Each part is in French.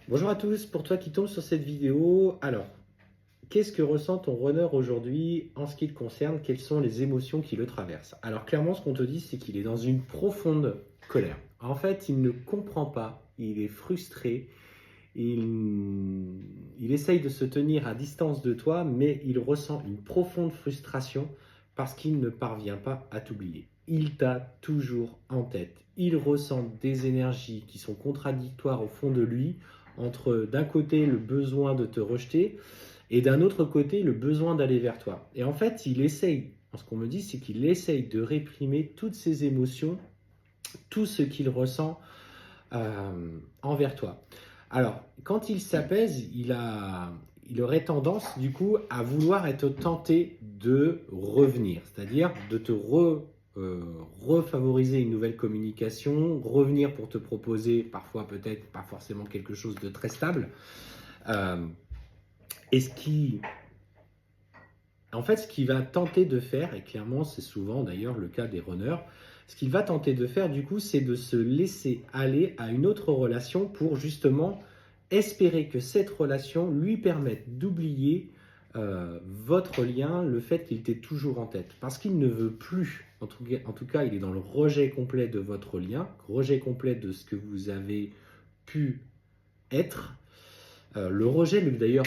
Bonjour à tous, pour toi qui tombes sur cette vidéo, alors, qu'est-ce que ressent ton runner aujourd'hui en ce qui te concerne? Quelles sont les émotions qui le traversent? Alors clairement, ce qu'on te dit, c'est qu'il est dans une profonde colère. En fait, il ne comprend pas, il est frustré, il essaye de se tenir à distance de toi, mais il ressent une profonde frustration parce qu'il ne parvient pas à t'oublier. Il t'a toujours en tête. Il ressent des énergies qui sont contradictoires au fond de lui, entre d'un côté le besoin de te rejeter et d'un autre côté le besoin d'aller vers toi. Et en fait, il essaye, ce qu'on me dit, c'est qu'il essaye de réprimer toutes ses émotions, tout ce qu'il ressent envers toi. Alors, quand il s'apaise, il aurait tendance, du coup, à vouloir être tenté de revenir, c'est-à-dire de te refavoriser une nouvelle communication, revenir pour te proposer, parfois peut-être pas forcément quelque chose de très stable. Euh, et ce qu'il va tenter de faire, et clairement c'est souvent d'ailleurs le cas des runners, ce qu'il va tenter de faire du coup, c'est de se laisser aller à une autre relation pour justement espérer que cette relation lui permette d'oublier votre lien, le fait qu'il t'ait toujours en tête. Parce qu'il ne veut plus, en tout cas il est dans le rejet complet de votre lien, rejet complet de ce que vous avez pu être. Le rejet, d'ailleurs,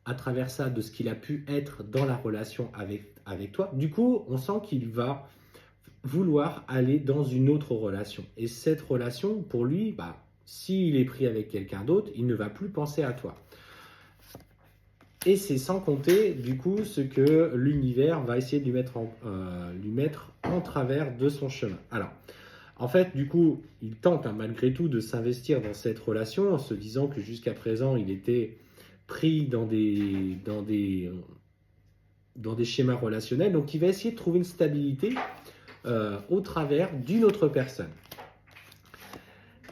à travers ça, de ce qu'il a pu être dans la relation avec toi. Du coup, on sent qu'il va vouloir aller dans une autre relation. Et cette relation, pour lui, s'il est pris avec quelqu'un d'autre, il ne va plus penser à toi. Et c'est sans compter, du coup, ce que l'univers va essayer de lui mettre en travers de son chemin. Alors, en fait, du coup, il tente malgré tout de s'investir dans cette relation en se disant que jusqu'à présent, il était pris dans des schémas relationnels. Donc, il va essayer de trouver une stabilité au travers d'une autre personne.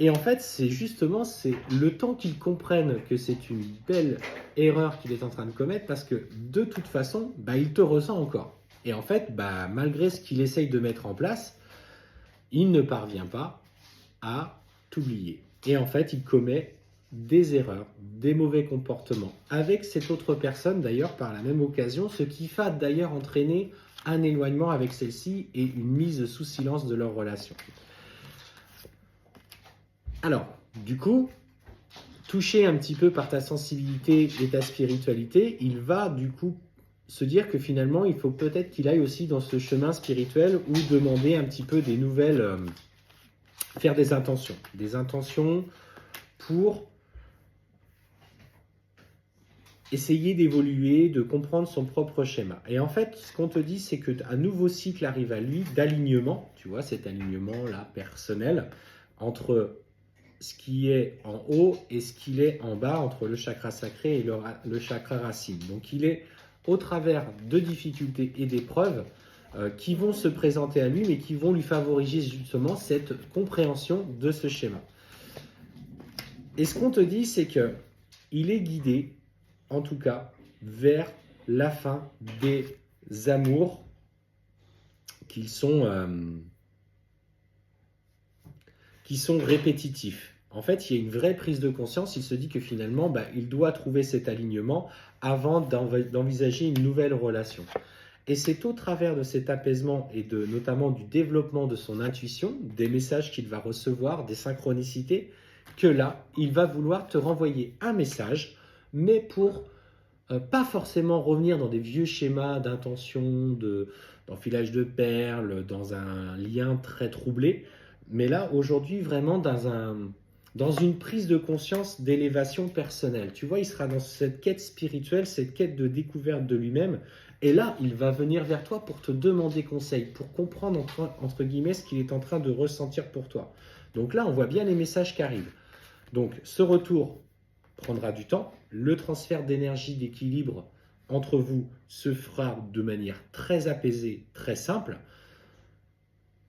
Et en fait, c'est le temps qu'il comprenne que c'est une belle erreur qu'il est en train de commettre parce que de toute façon, il te ressent encore. Et en fait, malgré ce qu'il essaye de mettre en place, il ne parvient pas à t'oublier. Et en fait, il commet des erreurs, des mauvais comportements avec cette autre personne d'ailleurs par la même occasion, ce qui va d'ailleurs entraîner un éloignement avec celle-ci et une mise sous silence de leur relation. Alors, du coup, touché un petit peu par ta sensibilité et ta spiritualité, il va du coup se dire que finalement, il faut peut-être qu'il aille aussi dans ce chemin spirituel ou demander un petit peu des nouvelles, faire des intentions pour essayer d'évoluer, de comprendre son propre schéma. Et en fait, ce qu'on te dit, c'est qu'un nouveau cycle arrive à lui d'alignement, tu vois, cet alignement-là personnel, entre ce qui est en haut et ce qui est en bas, entre le chakra sacré et le chakra racine. Donc il est au travers de difficultés et d'épreuves qui vont se présenter à lui, mais qui vont lui favoriser justement cette compréhension de ce schéma. Et ce qu'on te dit, c'est qu'il est guidé, en tout cas, vers la fin des amours qui sont répétitifs. En fait, il y a une vraie prise de conscience. Il se dit que finalement, il doit trouver cet alignement avant d'envisager une nouvelle relation. Et c'est au travers de cet apaisement et notamment du développement de son intuition, des messages qu'il va recevoir, des synchronicités, que là, il va vouloir te renvoyer un message, mais pour pas forcément revenir dans des vieux schémas d'intention, d'enfilage de perles, dans un lien très troublé, mais là, aujourd'hui, vraiment dans une prise de conscience d'élévation personnelle. Tu vois, il sera dans cette quête spirituelle, cette quête de découverte de lui-même, et là, il va venir vers toi pour te demander conseil, pour comprendre, entre guillemets, ce qu'il est en train de ressentir pour toi. Donc là, on voit bien les messages qui arrivent. Donc, ce retour prendra du temps. Le transfert d'énergie, d'équilibre entre vous se fera de manière très apaisée, très simple.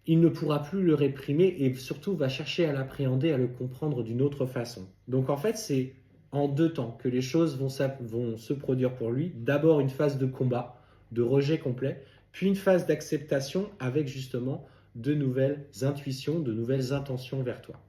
Il ne pourra plus le réprimer et surtout va chercher à l'appréhender, à le comprendre d'une autre façon. Donc en fait, c'est en deux temps que les choses vont se produire pour lui. D'abord une phase de combat, de rejet complet, puis une phase d'acceptation avec justement de nouvelles intuitions, de nouvelles intentions vers toi.